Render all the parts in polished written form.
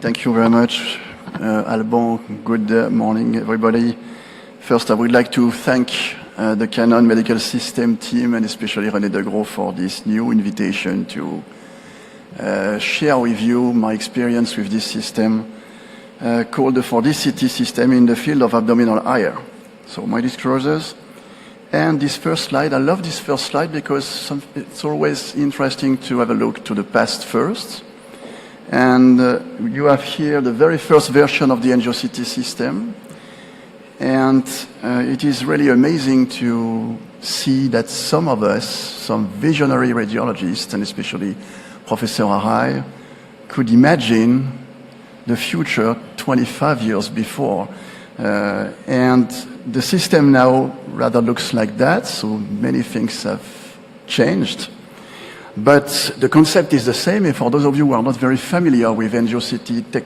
Thank you very much, Alban. Good morning, everybody. First, I would like to thank the Canon Medical System team and especially René Degros for this new invitation to share with you my experience with this system called the 4DCT system in the field of abdominal IR. So my disclosures. And this first slide, I love this first slide because it's always interesting to have a look to the past first. And you have here the very first version of the angio-CT system. And it is really amazing to see that some of us, some visionary radiologists, and especially Professor Arai, could imagine the future 25 years before. And the system now rather looks like that, so many things have changed. But the concept is the same, and for those of you who are not very familiar with angio-CT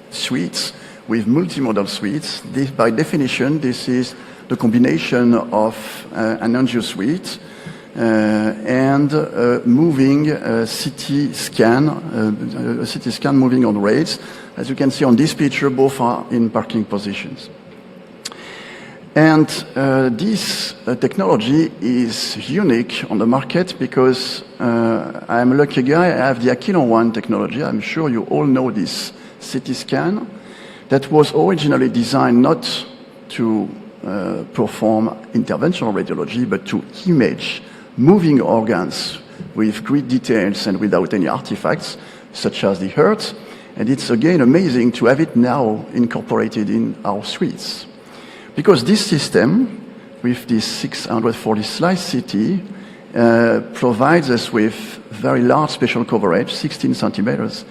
suites, with multimodal suites, by definition, this is the combination of an angio suite and moving CT scan, a CT scan moving on rails. As you can see on this picture, both are in parking positions. And this technology is unique on the market because I'm a lucky guy. I have the Aquilon One technology. I'm sure you all know this CT scan that was originally designed not to perform interventional radiology, but to image moving organs with great details and without any artifacts, such as the heart. And it's again amazing to have it now incorporated in our suites. Because this system, with this 640 slice CT, provides us with very large spatial coverage, 16 centimeters,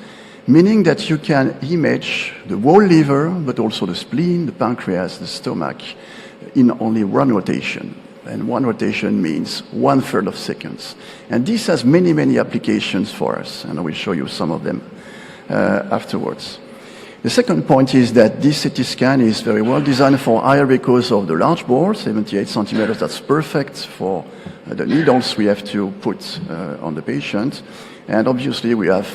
meaning that you can image the whole liver, but also the spleen, the pancreas, the stomach, in only one rotation. And one rotation means 1/3 of seconds. And this has many, many applications for us, and I will show you some of them afterwards. The second point is that this CT scan is very well designed for IR because of the large bore, 78 centimeters. That's perfect for the needles we have to put on the patient. And obviously we have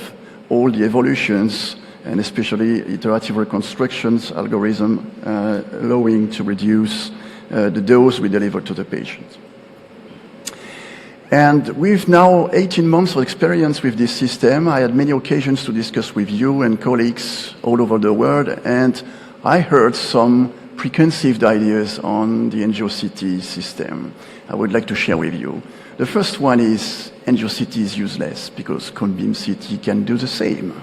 all the evolutions and especially iterative reconstructions algorithm allowing to reduce the dose we deliver to the patient. And with now 18 months of experience with this system, I had many occasions to discuss with you and colleagues all over the world, and I heard some preconceived ideas on the angio-CT system I would like to share with you. The first one is angio-CT is useless because cone-beam CT can do the same.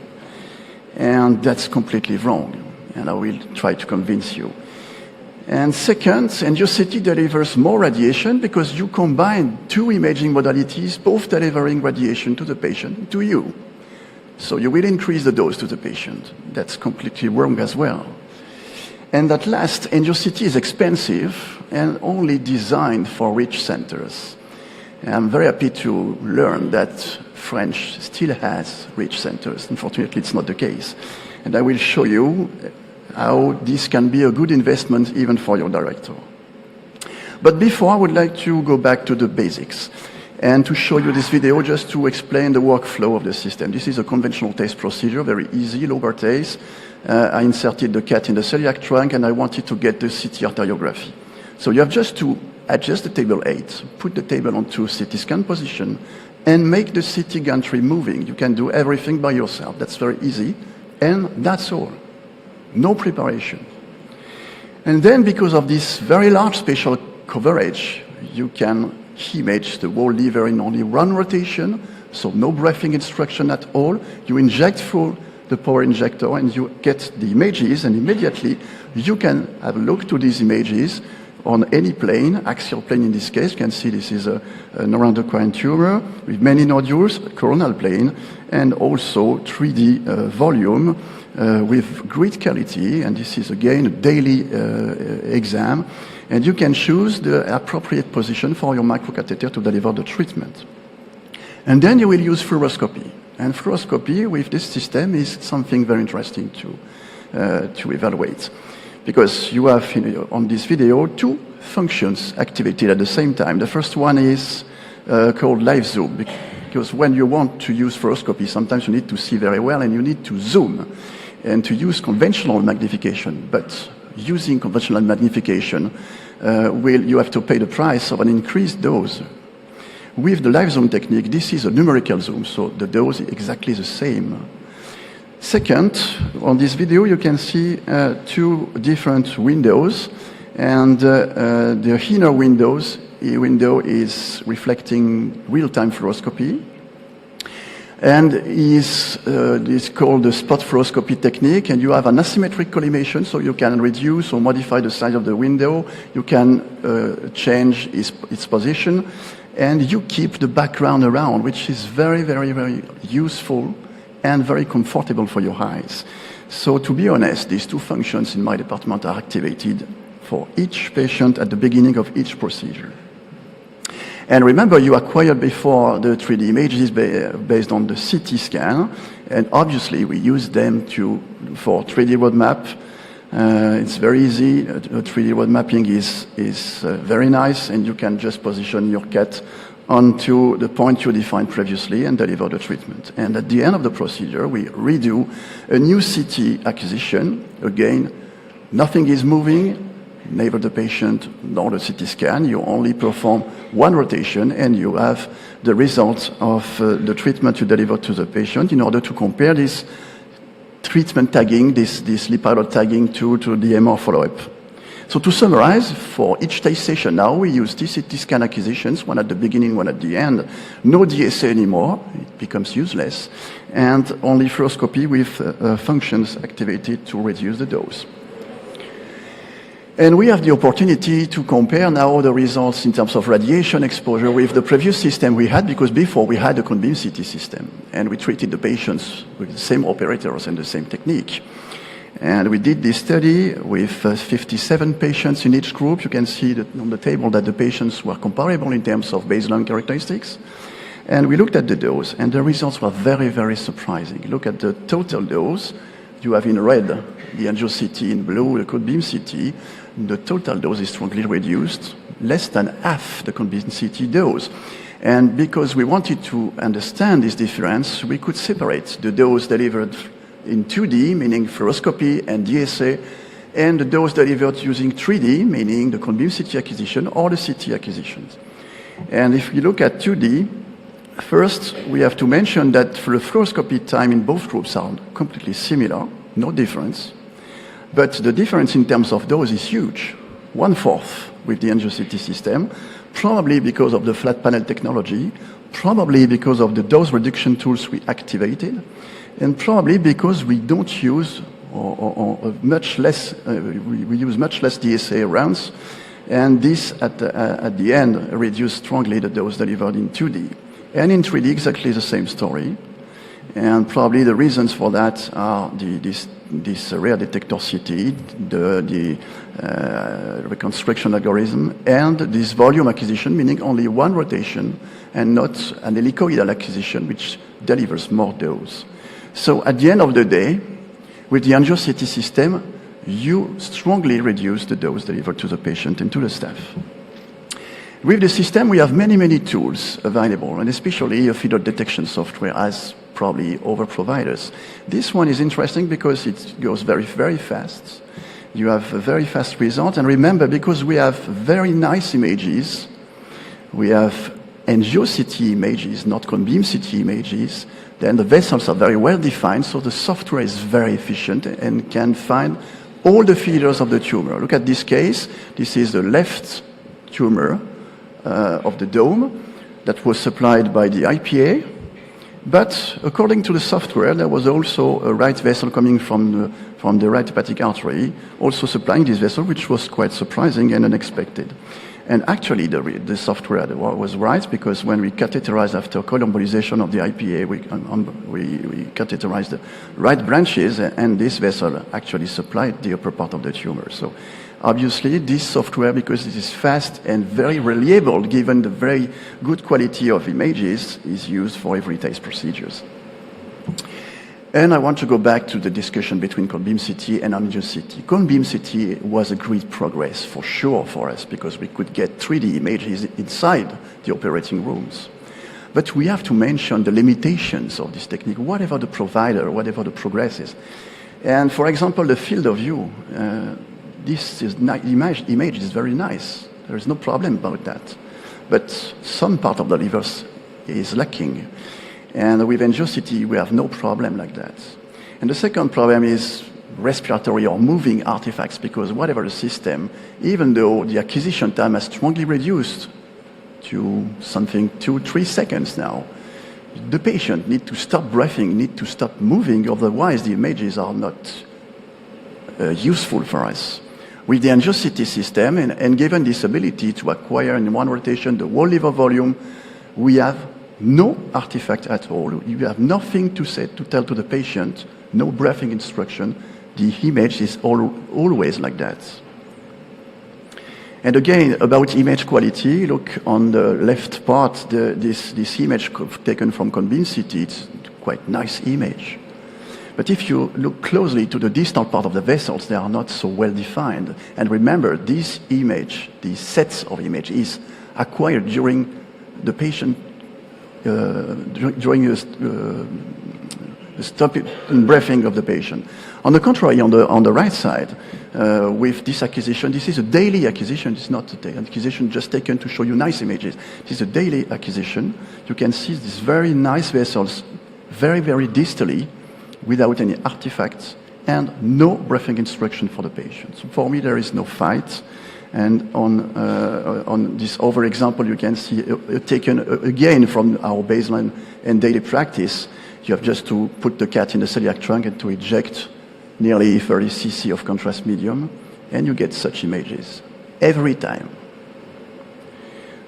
And that's completely wrong, and I will try to convince you. And second, angio-CT delivers more radiation because you combine two imaging modalities, both delivering radiation to the patient, to you. So you will increase the dose to the patient. That's completely wrong as well. And at last, angio-CT is expensive and only designed for rich centers. And I'm very happy to learn that French still has rich centers. Unfortunately, it's not the case. And I will show you how this can be a good investment even for your director. But before, I would like to go back to the basics and to show you this video just to explain the workflow of the system. This is a conventional TACE procedure, very easy, lobar TACE. I inserted the cat in the celiac trunk and I wanted to get the CT arteriography. So you have just to adjust the table 8, put the table onto CT scan position and make the CT gantry moving. You can do everything by yourself. That's very easy. And that's all. No preparation. And then because of this very large spatial coverage, you can image the whole liver in only one rotation, so no breathing instruction at all. You inject through the power injector and you get the images, and immediately you can have a look to these images on any plane, axial plane in this case. You can see this is a neuroendocrine tumor with many nodules, coronal plane, and also 3D volume with great quality. And this is again a daily exam. And you can choose the appropriate position for your microcatheter to deliver the treatment. And then you will use fluoroscopy. And fluoroscopy with this system is something very interesting to evaluate. Because you have on this video two functions activated at the same time. The first one is called live zoom. because when you want to use fluoroscopy, sometimes you need to see very well and you need to zoom and to use conventional magnification. But using conventional magnification, you have to pay the price of an increased dose. With the live zoom technique, this is a numerical zoom, so the dose is exactly the same. Second, on this video, you can see two different windows, and the inner window is reflecting real-time fluoroscopy, and is called the spot fluoroscopy technique, and you have an asymmetric collimation, so you can reduce or modify the size of the window, you can change its position, and you keep the background around, which is very, very, very useful and very comfortable for your eyes. So to be honest, these two functions in my department are activated for each patient at the beginning of each procedure. And remember, you acquired before the 3D images based on the CT scan, and obviously we use them for 3D roadmap. It's very easy. 3D road mapping is very nice, and you can just position your cat onto the point you defined previously and deliver the treatment. And at the end of the procedure, we redo a new CT acquisition. Again, nothing is moving, neither the patient nor the CT scan. You only perform one rotation, and you have the results of the treatment you deliver to the patient in order to compare this treatment tagging, this lipid tagging to the MR follow-up. So to summarize, for each TACE session now, we use CT scan acquisitions, one at the beginning, one at the end. No DSA anymore, it becomes useless, and only fluoroscopy with functions activated to reduce the dose. And we have the opportunity to compare now the results in terms of radiation exposure with the previous system we had, because before we had a cone-beam CT system, and we treated the patients with the same operators and the same technique. And we did this study with 57 patients in each group. You can see that on the table that the patients were comparable in terms of baseline characteristics. And we looked at the dose, and the results were very, very surprising. Look at the total dose. You have in red the angio CT, in blue the cone-beam CT. The total dose is strongly reduced, less than half the cone-beam CT dose. And because we wanted to understand this difference, we could separate the dose delivered in 2D, meaning fluoroscopy and DSA, and the dose delivered using 3D, meaning the cone-beam CT acquisition or the CT acquisitions. And if we look at 2D, first we have to mention that for the fluoroscopy time in both groups are completely similar, no difference. But the difference in terms of dose is huge, 1/4 with the angio CT system, probably because of the flat panel technology, probably because of the dose reduction tools we activated, and probably because we don't use much less, we use much less DSA rounds, and this at the end reduced strongly the dose delivered in 2D. And in 3D, exactly the same story. And probably the reasons for that are this rare detector CT, the reconstruction algorithm, and this volume acquisition, meaning only one rotation and not an helicoidal acquisition, which delivers more dose. So at the end of the day, with the angio CT system, you strongly reduce the dose delivered to the patient and to the staff. With the system, we have many, many tools available, and especially a feeder detection software, as probably other providers. This one is interesting because it goes very, very fast. You have a very fast result, and remember, because we have very nice images, we have angio CT images, not cone-beam CT images, then the vessels are very well defined, so the software is very efficient and can find all the feeders of the tumor. Look at this case. This is the left tumor of the dome that was supplied by the IPA. But according to the software, there was also a right vessel coming from the right hepatic artery, also supplying this vessel, which was quite surprising and unexpected. And actually, the software was right, because when we catheterized after coil embolization of the IPA, we catheterized the right branches, and this vessel actually supplied the upper part of the tumor. So obviously, this software, because it is fast and very reliable, given the very good quality of images, is used for every TACE procedures. And I want to go back to the discussion between cone-beam CT and angio CT. Cone-beam CT was a great progress for sure for us, because we could get 3D images inside the operating rooms. But we have to mention the limitations of this technique, whatever the provider, whatever the progress is. And for example, the field of view, this is image is very nice. There is no problem about that. But some part of the liver is lacking. And with angiosity, we have no problem like that. And the second problem is respiratory or moving artifacts, because whatever the system, even though the acquisition time has strongly reduced to something 2-3 seconds now, the patient needs to stop breathing, need to stop moving, otherwise the images are not useful for us. With the angiosity system, and given this ability to acquire in one rotation the whole liver volume, we have no artifact at all. You have nothing to say, to tell to the patient, no breathing instruction. The image is always like that. And again, about image quality, look on the left part, this image taken from CBCT, it's quite nice image. But if you look closely to the distal part of the vessels, they are not so well defined. And remember, this image, these sets of image, is acquired during the patient, during the stopping and breathing of the patient. On the contrary, on the right side, with this acquisition, this is a daily acquisition. It's not an acquisition just taken to show you nice images. This is a daily acquisition. You can see these very nice vessels, very, very distally, without any artifacts, and no breathing instruction for the patient. So for me, there is no fight. And on this other example, you can see taken again from our baseline and daily practice. You have just to put the cat in the celiac trunk and to eject nearly 30 cc of contrast medium, and you get such images every time.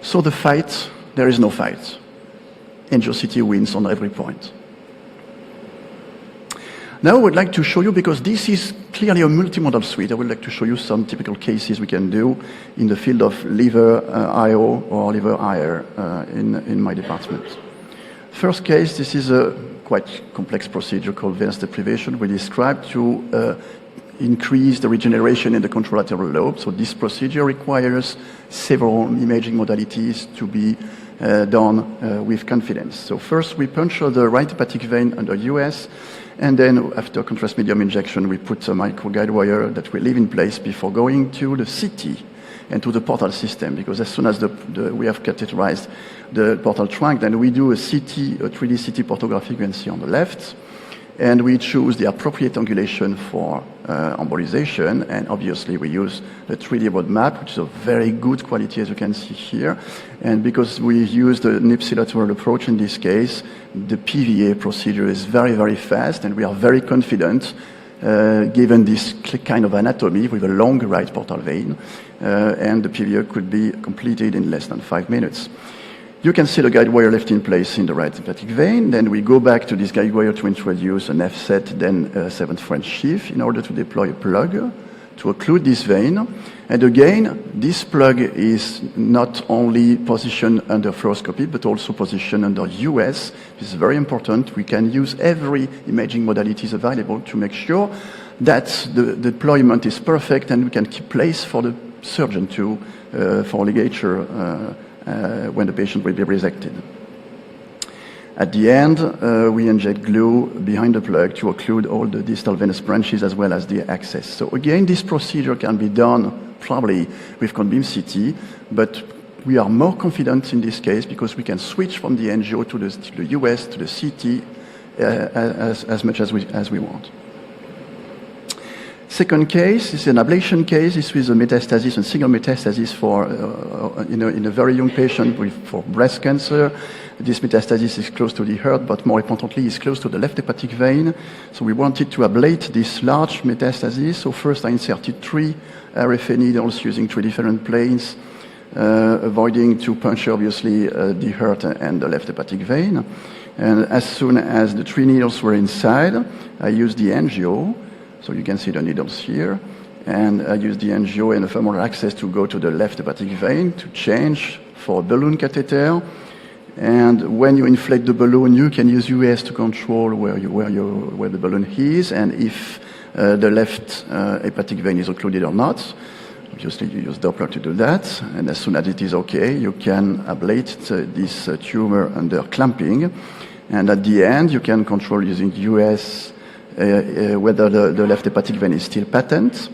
So the fight, there is no fight. Angiosity wins on every point. Now I would like to show you, because this is clearly a multimodal suite, I would like to show you some typical cases we can do in the field of liver IO or liver IR in my department. First case, this is a quite complex procedure called venous deprivation. We describe to increase the regeneration in the contralateral lobe. So this procedure requires several imaging modalities to be done with confidence. So first we puncture the right hepatic vein under US, and then after contrast medium injection, we put a micro guide wire that will leave in place before going to the CT and to the portal system, because as soon as we have catheterized the portal trunk, then we do a CT, a 3D CT portography, you can see on the left, and we choose the appropriate angulation for embolization, and obviously we use the 3D roadmap, which is of very good quality, as you can see here, and because we use the ipsilateral approach in this case, the PVA procedure is very, very fast, and we are very confident given this kind of anatomy with a long right portal vein, and the PVA could be completed in less than 5 minutes. You can see the guide wire left in place in the right hepatic vein. Then we go back to this guide wire to introduce an F-set, then a 7th French sheath in order to deploy a plug to occlude this vein. And again, this plug is not only positioned under fluoroscopy, but also positioned under US. This is very important. We can use every imaging modalities available to make sure that the deployment is perfect, and we can keep place for the surgeon to, for ligature when the patient will be resected. At the end, we inject glue behind the plug to occlude all the distal venous branches as well as the access. So again, this procedure can be done probably with CBCT, but we are more confident in this case because we can switch from the angio to the US to the CT as much as we want. Second case is an ablation case. This is a metastasis, a single metastasis for in a very young patient for breast cancer. This metastasis is close to the heart, but more importantly, is close to the left hepatic vein. So we wanted to ablate this large metastasis. So first I inserted 3 RFA needles using 3 different planes, avoiding to puncture obviously the heart and the left hepatic vein. And as soon as the 3 needles were inside, I used the angio. So you can see the needles here, and I use the angio and the femoral access to go to the left hepatic vein to change for a balloon catheter. And when you inflate the balloon, you can use US to control where the balloon is, and if the left hepatic vein is occluded or not. Obviously, you use Doppler to do that, and as soon as it is okay, you can ablate this tumor under clamping, and at the end, you can control using US whether the left hepatic vein is still patent,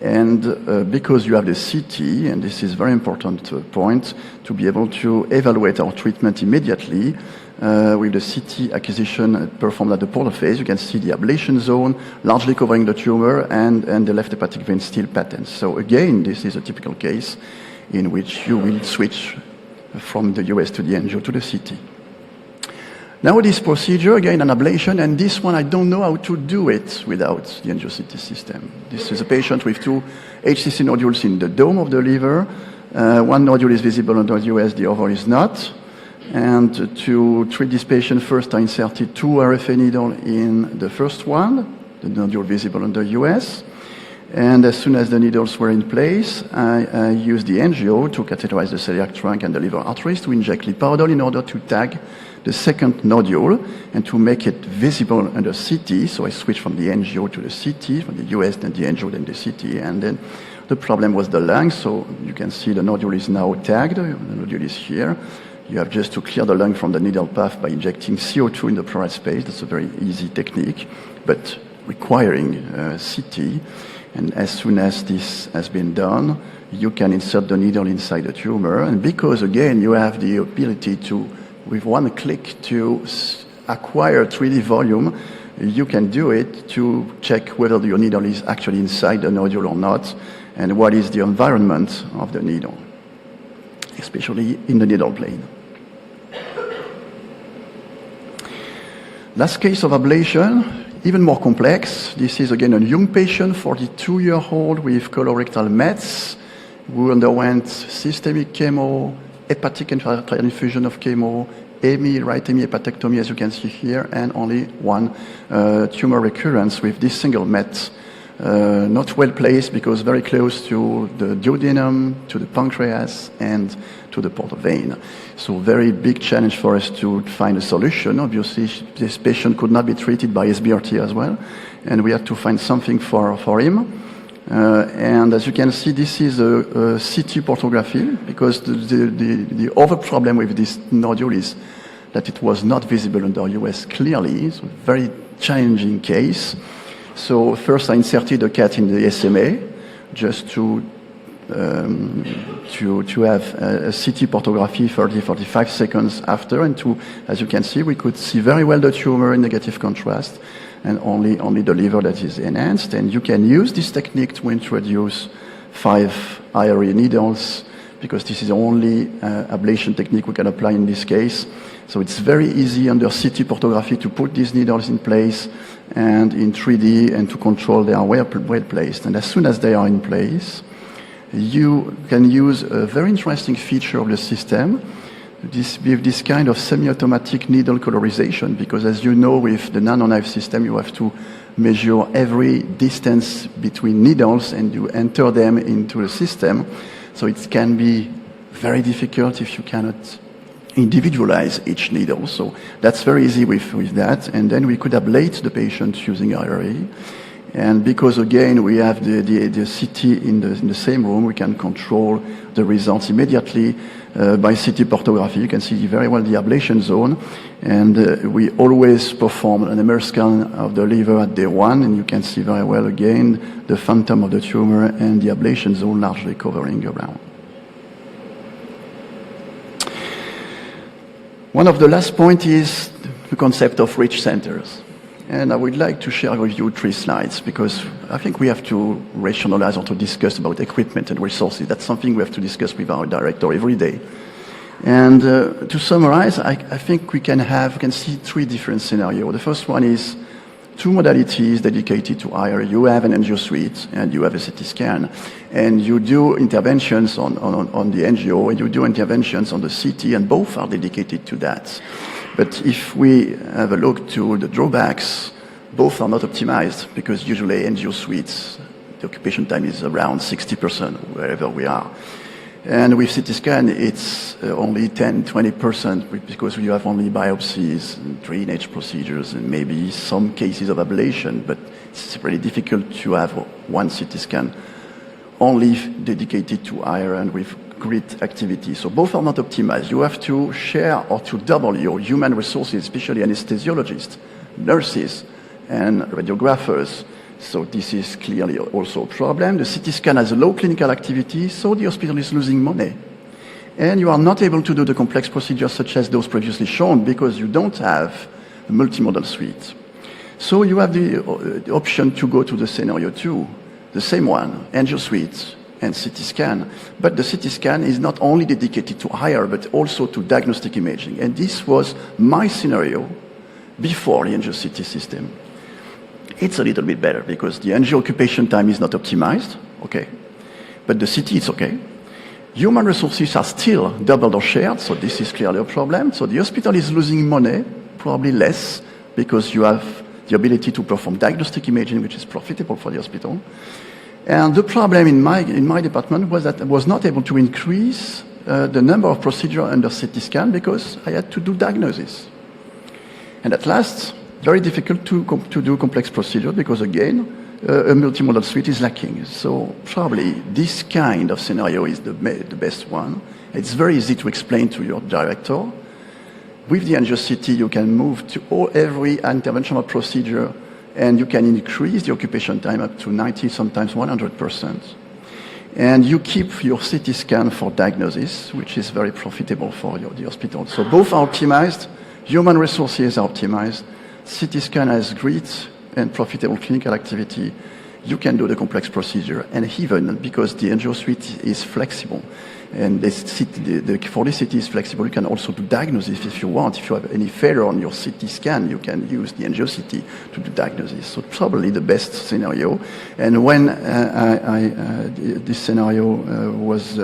and because you have the CT, and this is a very important point, to be able to evaluate our treatment immediately, with the CT acquisition performed at the portal phase, you can see the ablation zone largely covering the tumor and the left hepatic vein still patent. So again, this is a typical case in which you will switch from the US to the angio to the CT. Now this procedure, again an ablation, and this one I don't know how to do it without the angio-CT system. This is a patient with 2 HCC nodules in the dome of the liver. One nodule is visible under the US, the other is not. And to treat this patient, first I inserted 2 RFA needles in the first one, the nodule visible under US. And as soon as the needles were in place, I used the angio to catheterize the celiac trunk and the liver arteries to inject lipaodol in order to tag the second nodule and to make it visible under CT. So I switched from the angio to the CT, from the US, then the angio, then the CT. And then the problem was the lung. So you can see the nodule is now tagged. The nodule is here. You have just to clear the lung from the needle path by injecting CO2 in the pleural space. That's a very easy technique, but requiring CT. And as soon as this has been done, you can insert the needle inside the tumor. And because, again, you have the ability to, with one click, to acquire 3D volume, you can do it to check whether your needle is actually inside the nodule or not, and what is the environment of the needle, especially in the needle plane. Last case of ablation, even more complex. This is again a young patient, 42-year-old with colorectal mets, who underwent systemic chemo, hepatic intraarterial infusion of chemo, right hemihepatectomy, as you can see here, and only one tumor recurrence with this single met. Not well placed because very close to the duodenum, to the pancreas, and to the portal vein. So very big challenge for us to find a solution. Obviously, this patient could not be treated by SBRT as well, and we had to find something for him. And as you can see, this is a CT portography, because the other problem with this nodule is that it was not visible under US clearly. It's a very challenging case. So first I inserted a cat in the SMA just to have a CT portography 30-45 seconds after, and as you can see, we could see very well the tumor in negative contrast, and only the liver that is enhanced. And you can use this technique to introduce 5 IRE needles, because this is the only ablation technique we can apply in this case. So it's very easy under CT portography to put these needles in place and in 3D and to control they are well placed. And as soon as they are in place, you can use a very interesting feature of the system, with this kind of semi-automatic needle colorization, because as you know, with the nano-knife system, you have to measure every distance between needles and you enter them into the system. So it can be very difficult if you cannot individualize each needle. So that's very easy with that. And then we could ablate the patient using IRE. And because, again, we have the CT in the same room, we can control the results immediately by CT portography. You can see very well the ablation zone. And we always perform an MR scan of the liver at day 1, and you can see very well, again, the phantom of the tumor and the ablation zone largely covering around. One of the last points is the concept of rich centers. And I would like to share with you 3 slides, because I think we have to rationalize or to discuss about equipment and resources. That's something we have to discuss with our director every day. And to summarize, I think we can see 3 different scenarios. The first one is 2 modalities dedicated to IRE. You have an angio suite and you have a CT scan, and you do interventions on the angio and you do interventions on the CT, and both are dedicated to that. But if we have a look to the drawbacks, both are not optimized, because usually angio suites, the occupation time is around 60% wherever we are. And with CT scan, it's only 10-20%, because you have only biopsies, and drainage procedures, and maybe some cases of ablation, but it's really difficult to have one CT scan only dedicated to iron with great activity. So both are not optimized. You have to share or to double your human resources, especially anesthesiologists, nurses, and radiographers. So this is clearly also a problem. The CT scan has a low clinical activity, so the hospital is losing money. And you are not able to do the complex procedures such as those previously shown because you don't have a multimodal suite. So you have the option to go to the scenario 2, the same one, angio suite and CT scan. But the CT scan is not only dedicated to IR, but also to diagnostic imaging. And this was my scenario before the angio CT system. It's a little bit better because the angio occupation time is not optimized, okay. But the CT is okay. Human resources are still doubled or shared, so this is clearly a problem. So the hospital is losing money, probably less, because you have the ability to perform diagnostic imaging, which is profitable for the hospital. And the problem in my department was that I was not able to increase the number of procedures under CT scan because I had to do diagnosis. And at last, very difficult to do complex procedure because, again, a multimodal suite is lacking. So probably this kind of scenario is the best one. It's very easy to explain to your director. With the angio CT, you can move to every interventional procedure and you can increase the occupation time up to 90, sometimes 100%. And you keep your CT scan for diagnosis, which is very profitable for the hospital. So both are optimized, human resources are optimized, CT scan has great and profitable clinical activity, you can do the complex procedure. And even because the angio suite is flexible, and the 4D CT is flexible, you can also do diagnosis if you want. If you have any failure on your CT scan, you can use the angio CT to do diagnosis. So probably the best scenario. And when this scenario was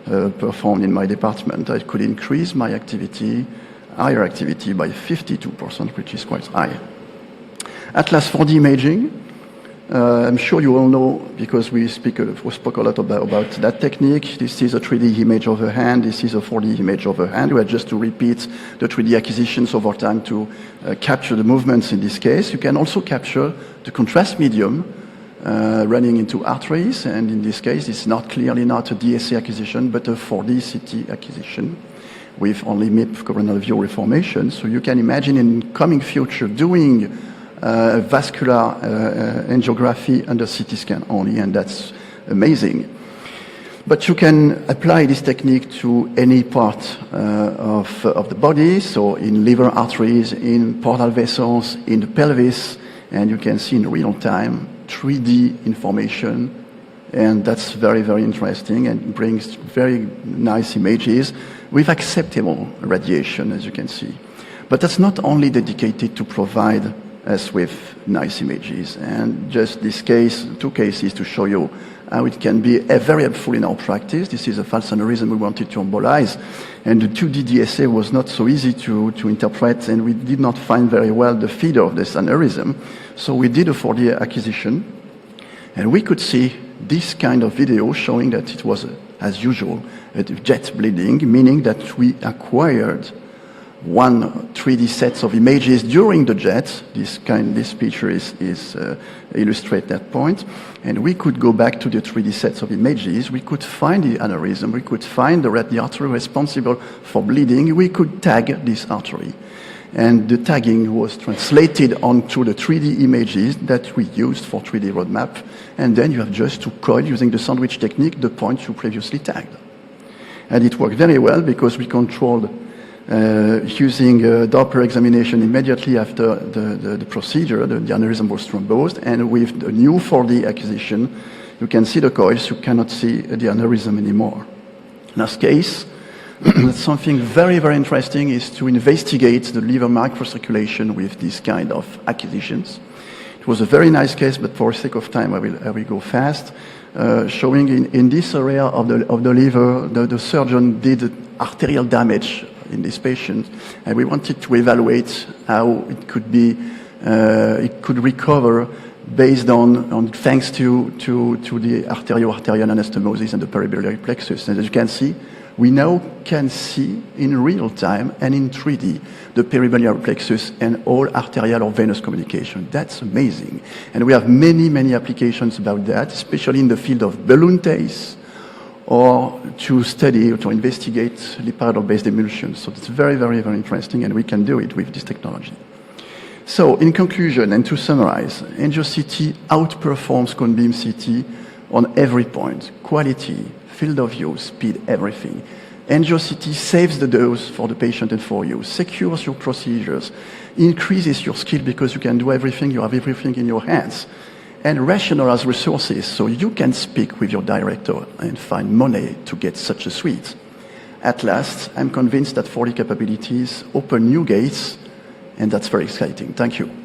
performed in my department, I could increase my activity, higher activity by 52%, which is quite high. Atlas 4D imaging. I'm sure you all know, because we spoke a lot about that technique. This is a 3D image of a hand. This is a 4D image of a hand. We are just to repeat the 3D acquisitions over time to capture the movements in this case. You can also capture the contrast medium running into arteries. And in this case, it's clearly not a DSA acquisition, but a 4D CT acquisition with only MIP coronal view reformation. So you can imagine in coming future doing vascular angiography under CT scan only, and that's amazing. But you can apply this technique to any part of the body, so in liver arteries, in portal vessels, in the pelvis, and you can see in real time 3D information, and that's very, very interesting and brings very nice images with acceptable radiation, as you can see. But that's not only dedicated to provide us with nice images. And just this case, 2 cases to show you how it can be very helpful in our practice. This is a false aneurysm we wanted to embolize. And the 2D DSA was not so easy to interpret, and we did not find very well the feeder of this aneurysm. So we did a 4D acquisition, and we could see this kind of video showing that it was, as usual, a jet bleeding, meaning that we acquired 3D sets of images during the jet. This picture illustrate that point. And we could go back to the 3D sets of images. We could find the aneurysm. We could find the artery responsible for bleeding. We could tag this artery. And the tagging was translated onto the 3D images that we used for 3D roadmap. And then you have just to code, using the sandwich technique, the points you previously tagged. And it worked very well because we controlled using Doppler examination immediately after the procedure. The aneurysm was thrombosed, and with the new 4D acquisition, you can see the coils, you cannot see the aneurysm anymore. Last case, something very, very interesting is to investigate the liver microcirculation with this kind of acquisitions. It was a very nice case, but for sake of time, I will go fast. Showing in this area of the liver, the surgeon did arterial damage in this patient, and we wanted to evaluate how it could be, it could recover based on thanks to the arterial anastomosis and the peribiliary plexus. And as you can see, We now can see in real time and in 3D the peribiliar plexus and all arterial or venous communication. That's amazing. And we have many, many applications about that, especially in the field of balloon TACE or to study or to investigate lipid-based emulsions. So it's very, very, very interesting, and we can do it with this technology. So in conclusion, and to summarize, angio-CT outperforms cone beam CT on every point: quality, field of view, speed, everything. Angio-CT saves the dose for the patient and for you, secures your procedures, increases your skill because you can do everything, you have everything in your hands, and rationalize resources so you can speak with your director and find money to get such a suite. At last, I'm convinced that 40 capabilities open new gates, and that's very exciting. Thank you.